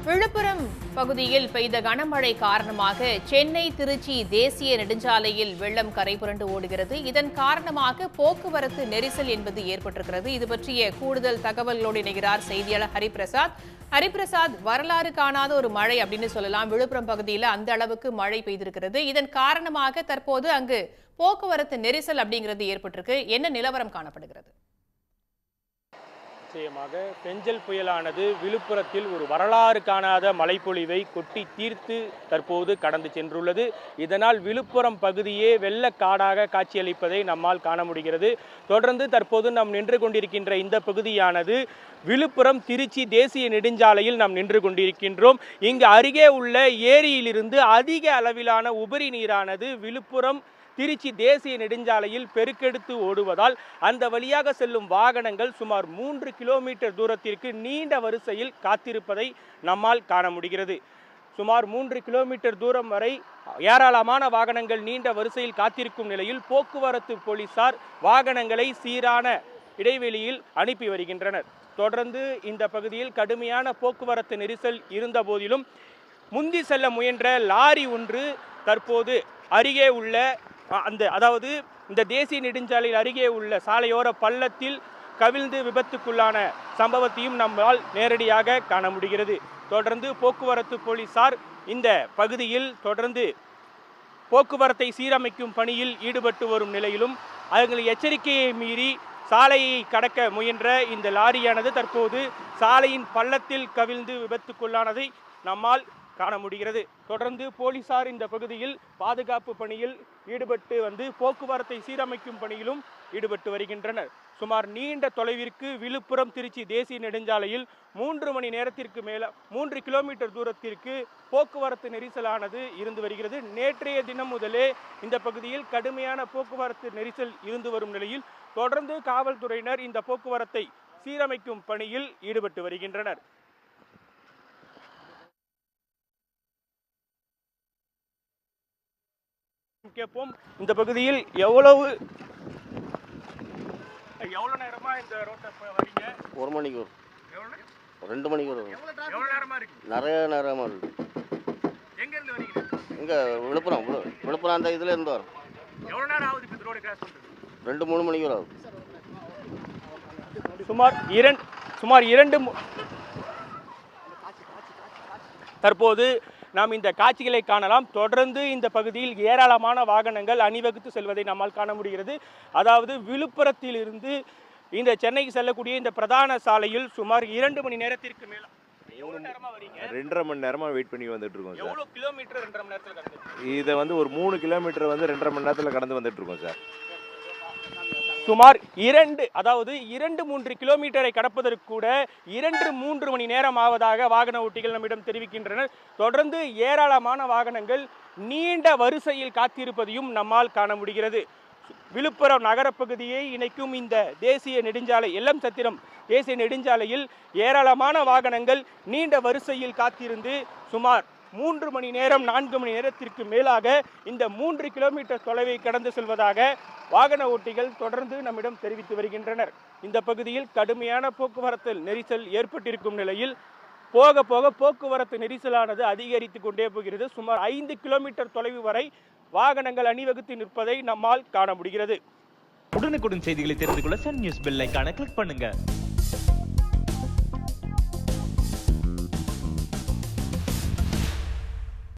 விழுப்புரம் பகுதியில் பெய்த கனமழை காரணமாக சென்னை திருச்சி தேசிய நெடுஞ்சாலையில் வெள்ளம் கரைபுரண்டு ஓடுகிறது. இதன் காரணமாக போக்குவரத்து நெரிசல் என்பது ஏற்பட்டிருக்கிறது. இது பற்றிய கூடுதல் தகவல்களோடு இணைகிறார் செய்தியாளர் ஹரிபிரசாத். ஹரிபிரசாத், வரலாறு காணாத ஒரு மழை அப்படின்னு சொல்லலாம். விழுப்புரம் பகுதியில் அந்த அளவுக்கு மழை பெய்திருக்கிறது. இதன் காரணமாக தற்போது அங்கு போக்குவரத்து நெரிசல் அப்படிங்கிறது ஏற்பட்டிருக்கு. என்ன நிலவரம் காணப்படுகிறது? நிச்சயமாக பெஞ்சல் புயலானது விழுப்புரத்தில் ஒரு வரலாறு காணாத மழைப்பொழிவை கொட்டி தீர்த்து தற்போது கடந்து சென்றுள்ளது. இதனால் விழுப்புரம் பகுதியே வெள்ளக்காடாக காட்சியளிப்பதை நம்மால் காண முடிகிறது. தொடர்ந்து தற்போது நாம் நின்று கொண்டிருக்கின்ற இந்த பகுதியானது விழுப்புரம் திருச்சி தேசிய நெடுஞ்சாலையில் நாம் நின்று கொண்டிருக்கின்றோம். இங்கு அருகே உள்ள ஏரியிலிருந்து அதிக அளவிலான உபரி நீரானது விழுப்புரம் திருச்சி தேசிய நெடுஞ்சாலையில் பெருக்கெடுத்து ஓடுவதால் அந்த வழியாக செல்லும் வாகனங்கள் சுமார் 3 கிலோமீட்டர் தூரத்திற்கு நீண்ட வரிசையில் காத்திருப்பதை நம்மால் காண முடிகிறது. சுமார் 3 கிலோமீட்டர் தூரம் வரை ஏராளமான வாகனங்கள் நீண்ட வரிசையில் காத்திருக்கும் நிலையில் போக்குவரத்து போலீசார் வாகனங்களை சீரான இடைவெளியில் அனுப்பி வருகின்றனர். தொடர்ந்து இந்த பகுதியில் கடுமையான போக்குவரத்து நெரிசல் இருந்த போதிலும் முந்தி செல்ல முயன்ற லாரி ஒன்று தற்போது அருகே உள்ள அதாவது இந்த தேசிய நெடுஞ்சாலையில் அருகே உள்ள சாலையோர பள்ளத்தில் கவிழ்ந்து விபத்துக்குள்ளான சம்பவத்தையும் நம்மால் நேரடியாக காண முடிகிறது. தொடர்ந்து போக்குவரத்து போலீசார் இந்த பகுதியில் தொடர்ந்து போக்குவரத்தை சீரமைக்கும் பணியில் ஈடுபட்டு வரும் நிலையிலும் அவர்கள் எச்சரிக்கையை மீறி சாலையை கடக்க முயன்ற இந்த லாரியானது தற்போது சாலையின் பள்ளத்தில் கவிழ்ந்து விபத்துக்குள்ளானதை நம்மால் காண முடிகிறது. தொடர்ந்து போலீசார் இந்த பகுதியில் பாதுகாப்பு பணியில் ஈடுபட்டு வந்து போக்குவரத்தை சீரமைக்கும் பணியிலும் ஈடுபட்டு வருகின்றனர். சுமார் நீண்ட தொலைவிற்கு விழுப்புரம் திருச்சி தேசிய நெடுஞ்சாலையில் 3 மணி நேரத்திற்கு மேல 3 கிலோமீட்டர் தூரத்திற்கு போக்குவரத்து நெரிசலானது இருந்து வருகிறது. நேற்றைய தினம் முதலே இந்த பகுதியில் கடுமையான போக்குவரத்து நெரிசல் இருந்து வரும் நிலையில் தொடர்ந்து காவல்துறையினர் இந்த போக்குவரத்தை சீரமைக்கும் பணியில் ஈடுபட்டு வருகின்றனர். கேட்போம், இந்த பகுதியில் எவ்வளவு நேரமா இந்த ரோட்டை வரீங்க? 1 மணிக்கு வரும், 2 மணிக்கு வரும். எவ்வளவு நேரமா இருக்கு? நிறைய நேரமா இருக்கு. எங்க இருந்து வரீங்க? இங்க விழுப்புரம் அந்த இதுல இருந்து வரும். எவ்வளவு நேரம் ஆகுது இந்த ரோடு கிராஸ் பண்றது? 2-3 மணிக்கு வரும். சுமார் 2 தற்போது நாம் இந்த காட்சிகளை காணலாம். தொடர்ந்து இந்த பகுதியில் ஏராளமான வாகனங்கள் அணிவகுத்து செல்வதை நம்மால் காண முடிகிறது. அதாவது விழுப்புரத்தில் இருந்து இந்த சென்னைக்கு செல்லக்கூடிய இந்த பிரதான சாலையில் சுமார் 2 மணி நேரத்திற்கு மேல 2.5 மணி நேரமா வெயிட் பண்ணி வந்துட்டு இருக்கோம் சார். எவ்வளவு கிலோமீட்டர் 2.5 மணி நேரத்துல கடந்து? இதை வந்து ஒரு 3 கிலோமீட்டர் 2.5 மணி நேரத்துல கடந்து வந்துட்டு இருக்கோம் சார். சுமார் 2-3 கிலோமீட்டரை கடப்பதற்கு கூட 2-3 மணி நேரம் ஆவதாக வாகன ஓட்டிகள் நம்மிடம் தெரிவிக்கின்றனர். தொடர்ந்து ஏராளமான வாகனங்கள் நீண்ட வரிசையில் காத்திருப்பதையும் நம்மால் காண முடிகிறது. விழுப்புரம் நகரப்பகுதியை இணைக்கும் இந்த தேசிய நெடுஞ்சாலை எல்லம் சத்திரம் தேசிய நெடுஞ்சாலையில் ஏராளமான வாகனங்கள் நீண்ட வரிசையில் காத்திருந்து சுமார் 3 மணி நேரம் 4 மணி நேரத்திற்கு மேலாக இந்த 3 கிலோமீட்டர் தொலைவை கடந்து செல்வதாக வாகன ஓட்டிகள் தொடர்ந்து நம்மிடம் தெரிவித்து வருகின்றனர். இந்த பகுதியில் கடுமையான போக்குவரத்து நெரிசல் ஏற்பட்டிருக்கும் நிலையில் போக போக போக்குவரத்து நெரிசலானது அதிகரித்து கொண்டே போகிறது. சுமார் 5 கிலோமீட்டர் தொலைவு வரை வாகனங்கள் அணிவகுத்து நிற்பதை நம்மால் காண முடிகிறது. உடனுக்குடன் செய்திகளை தெரிந்து கொள்ள சன் நியூஸ் பெல் ஐகானை கிளிக் பண்ணுங்க.